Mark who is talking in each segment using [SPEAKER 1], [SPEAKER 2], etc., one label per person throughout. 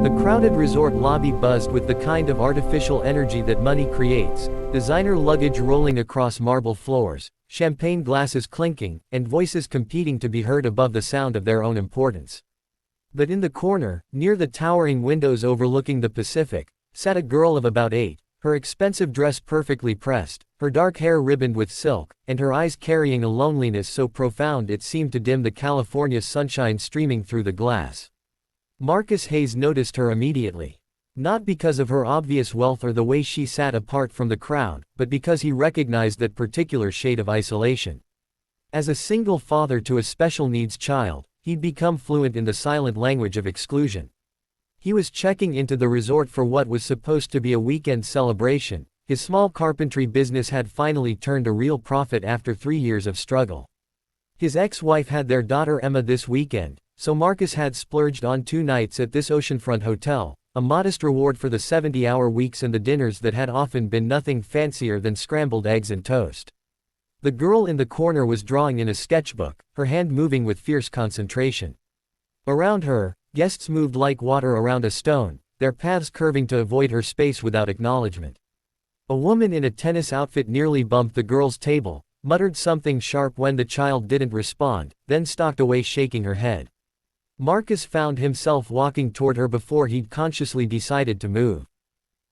[SPEAKER 1] The crowded resort lobby buzzed with the kind of artificial energy that money creates, designer luggage rolling across marble floors, champagne glasses clinking, and voices competing to be heard above the sound of their own importance. But in the corner, near the towering windows overlooking the Pacific, sat a girl of about 8, her expensive dress perfectly pressed, her dark hair ribboned with silk, and her eyes carrying a loneliness so profound it seemed to dim the California sunshine streaming through the glass. Marcus Hayes noticed her immediately. Not because of her obvious wealth or the way she sat apart from the crowd, but because he recognized that particular shade of isolation. As a single father to a special needs child, he'd become fluent in the silent language of exclusion. He was checking into the resort for what was supposed to be a weekend celebration. His small carpentry business had finally turned a real profit after 3 years of struggle. His ex-wife had their daughter Emma this weekend, so Marcus had splurged on 2 nights at this oceanfront hotel, a modest reward for the 70-hour weeks and the dinners that had often been nothing fancier than scrambled eggs and toast. The girl in the corner was drawing in a sketchbook, her hand moving with fierce concentration. Around her, guests moved like water around a stone, their paths curving to avoid her space without acknowledgement. A woman in a tennis outfit nearly bumped the girl's table, muttered something sharp when the child didn't respond, then stalked away shaking her head. Marcus found himself walking toward her before he'd consciously decided to move.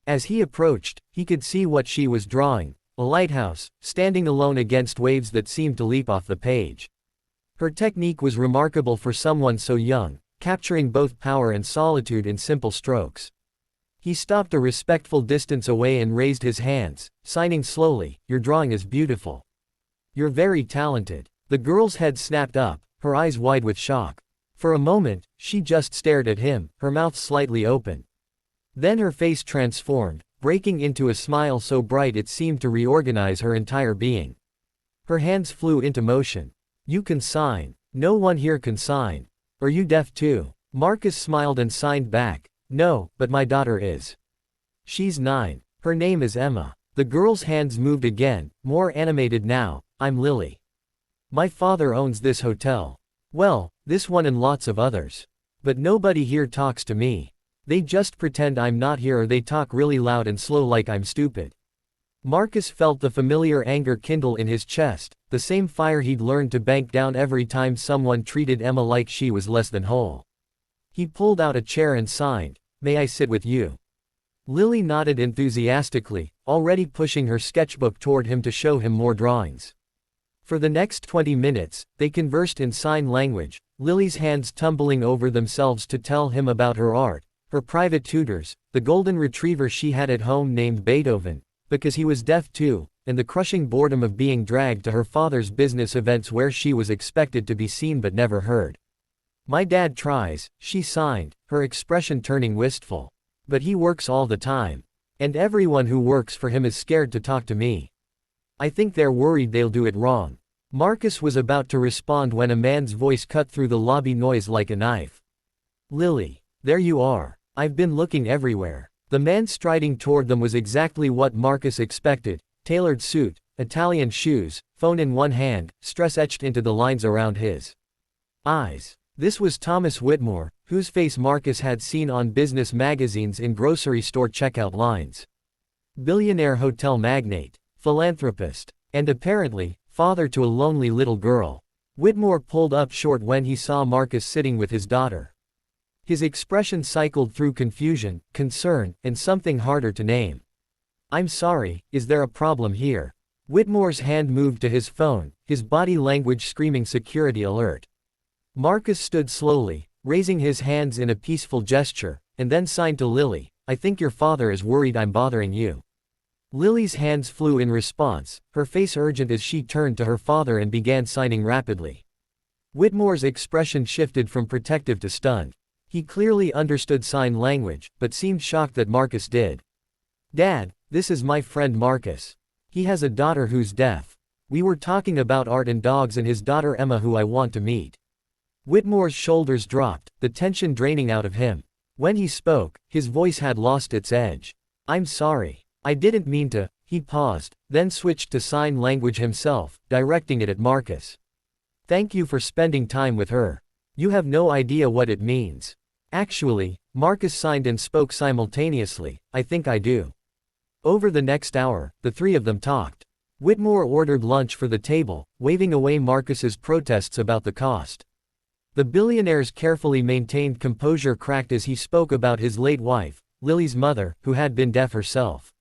[SPEAKER 1] As he approached, he could see what she was drawing, a lighthouse, standing alone against waves that seemed to leap off the page. Her technique was remarkable for someone so young, capturing both power and solitude in simple strokes. He stopped a respectful distance away and raised his hands, signing slowly, "Your drawing is beautiful. You're very talented." The girl's head snapped up, her eyes wide with shock. For a moment, she just stared at him, her mouth slightly open. Then her face transformed, breaking into a smile so bright it seemed to reorganize her entire being. Her hands flew into motion. "You can sign. No one here can sign. Are you deaf too?" Marcus smiled and signed back. "No, but my daughter is. She's 9. Her name is Emma." The girl's hands moved again, more animated now. "I'm Lily. My father owns this hotel. Well, this one and lots of others. But nobody here talks to me. They just pretend I'm not here or they talk really loud and slow like I'm stupid." Marcus felt the familiar anger kindle in his chest, the same fire he'd learned to bank down every time someone treated Emma like she was less than whole. He pulled out a chair and signed, "May I sit with you?" Lily nodded enthusiastically, already pushing her sketchbook toward him to show him more drawings. For the next 20 minutes, they conversed in sign language, Lily's hands tumbling over themselves to tell him about her art, her private tutors, the golden retriever she had at home named Beethoven, because he was deaf too, and the crushing boredom of being dragged to her father's business events where she was expected to be seen but never heard. "My dad tries," she signed, her expression turning wistful. "But he works all the time. And everyone who works for him is scared to talk to me. I think they're worried they'll do it wrong." Marcus was about to respond when a man's voice cut through the lobby noise like a knife. "Lily. There you are. I've been looking everywhere." The man striding toward them was exactly what Marcus expected, tailored suit, Italian shoes, phone in one hand, stress etched into the lines around his eyes. This was Thomas Whitmore, whose face Marcus had seen on business magazines in grocery store checkout lines. Billionaire hotel magnate, philanthropist, and apparently, father to a lonely little girl. Whitmore pulled up short when he saw Marcus sitting with his daughter. His expression cycled through confusion, concern, and something harder to name. "I'm sorry, is there a problem here?" Whitmore's hand moved to his phone, his body language screaming security alert. Marcus stood slowly, raising his hands in a peaceful gesture, and then signed to Lily, "I think your father is worried I'm bothering you." Lily's hands flew in response, her face urgent as she turned to her father and began signing rapidly. Whitmore's expression shifted from protective to stunned. He clearly understood sign language, but seemed shocked that Marcus did. "Dad, this is my friend Marcus. He has a daughter who's deaf. We were talking about art and dogs and his daughter Emma who I want to meet." Whitmore's shoulders dropped, the tension draining out of him. When he spoke, his voice had lost its edge. "I'm sorry. I didn't mean to." He paused, then switched to sign language himself, directing it at Marcus. "Thank you for spending time with her. You have no idea what it means. Actually, Marcus signed and spoke simultaneously, I think I do. Over the next hour, the three of them talked. Whitmore ordered lunch for the table, waving away Marcus's protests about the cost. The billionaire's carefully maintained composure cracked as he spoke about his late wife, Lily's mother, who had been deaf herself.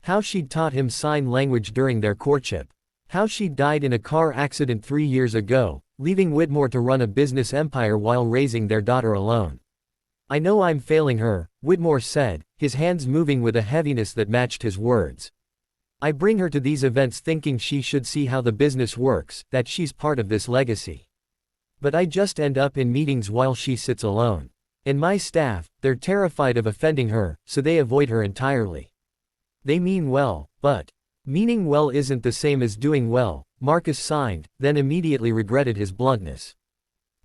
[SPEAKER 1] How she'd taught him sign language during their courtship. How she'd died in a car accident 3 years ago, leaving Whitmore to run a business empire while raising their daughter alone. I know I'm failing her, Whitmore said, his hands moving with a heaviness that matched his words. I bring her to these events thinking she should see how the business works, that she's part of this legacy. But I just end up in meetings while she sits alone. And my staff, they're terrified of offending her, so they avoid her entirely. They mean well, but meaning well isn't the same as doing well, Marcus signed, then immediately regretted his bluntness.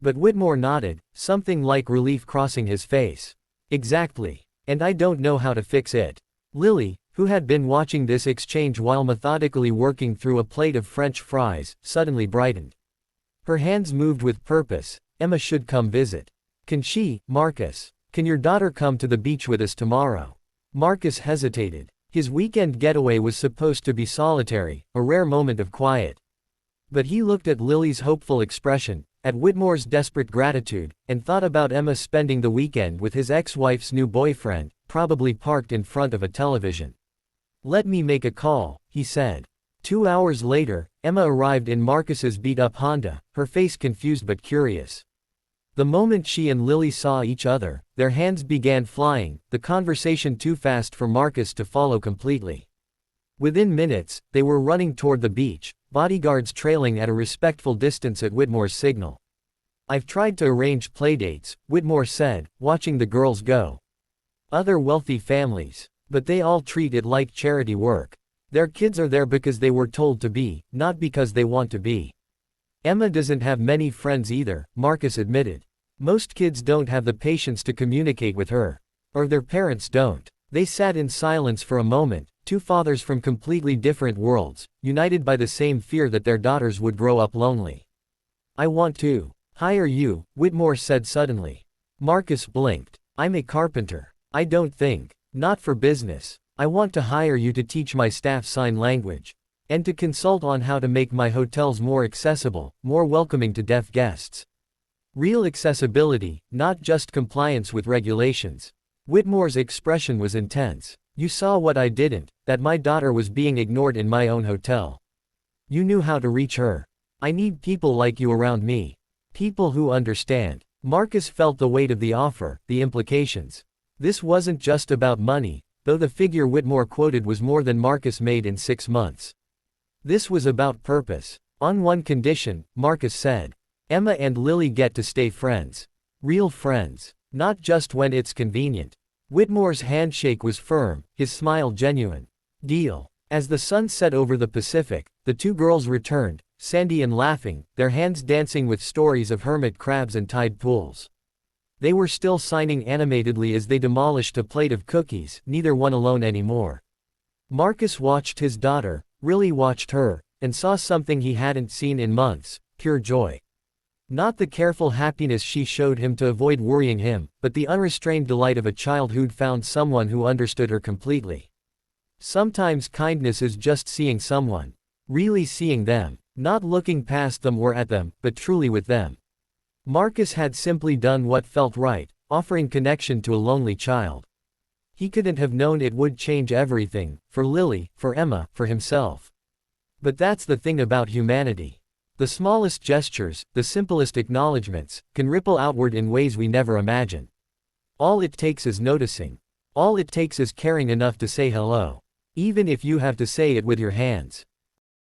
[SPEAKER 1] But Whitmore nodded, something like relief crossing his face. Exactly. And I don't know how to fix it. Lily, who had been watching this exchange while methodically working through a plate of French fries, suddenly brightened. Her hands moved with purpose. Emma should come visit. Can she, Marcus? Can your daughter come to the beach with us tomorrow? Marcus hesitated. His weekend getaway was supposed to be solitary, a rare moment of quiet. But he looked at Lily's hopeful expression, at Whitmore's desperate gratitude, and thought about Emma spending the weekend with his ex-wife's new boyfriend, probably parked in front of a television. Let me make a call, he said. 2 hours later, Emma arrived in Marcus's beat-up Honda, her face confused but curious. The moment she and Lily saw each other, their hands began flying, the conversation too fast for Marcus to follow completely. Within minutes, they were running toward the beach, bodyguards trailing at a respectful distance at Whitmore's signal. I've tried to arrange playdates, Whitmore said, watching the girls go. Other wealthy families. But they all treat it like charity work. Their kids are there because they were told to be, not because they want to be. Emma doesn't have many friends either, Marcus admitted. Most kids don't have the patience to communicate with her. Or their parents don't. They sat in silence for a moment, two fathers from completely different worlds, united by the same fear that their daughters would grow up lonely. I want to hire you, Whitmore said suddenly. Marcus blinked. I'm a carpenter. I don't think. Not for business. I want to hire you to teach my staff sign language. And to consult on how to make my hotels more accessible, more welcoming to deaf guests. Real accessibility, not just compliance with regulations. Whitmore's expression was intense. You saw what I didn't, that my daughter was being ignored in my own hotel. You knew how to reach her. I need people like you around me. People who understand. Marcus felt the weight of the offer, the implications. This wasn't just about money, though the figure Whitmore quoted was more than Marcus made in 6 months. This was about purpose. On one condition, Marcus said. Emma and Lily get to stay friends. Real friends. Not just when it's convenient. Whitmore's handshake was firm, his smile genuine. Deal. As the sun set over the Pacific, the two girls returned, sandy and laughing, their hands dancing with stories of hermit crabs and tide pools. They were still signing animatedly as they demolished a plate of cookies, neither one alone anymore. Marcus watched his daughter, really watched her, and saw something he hadn't seen in months, pure joy. Not the careful happiness she showed him to avoid worrying him, but the unrestrained delight of a child who'd found someone who understood her completely. Sometimes kindness is just seeing someone. Really seeing them. Not looking past them or at them, but truly with them. Marcus had simply done what felt right, offering connection to a lonely child. He couldn't have known it would change everything, for Lily, for Emma, for himself. But that's the thing about humanity. The smallest gestures, the simplest acknowledgments, can ripple outward in ways we never imagine. All it takes is noticing. All it takes is caring enough to say hello. Even if you have to say it with your hands.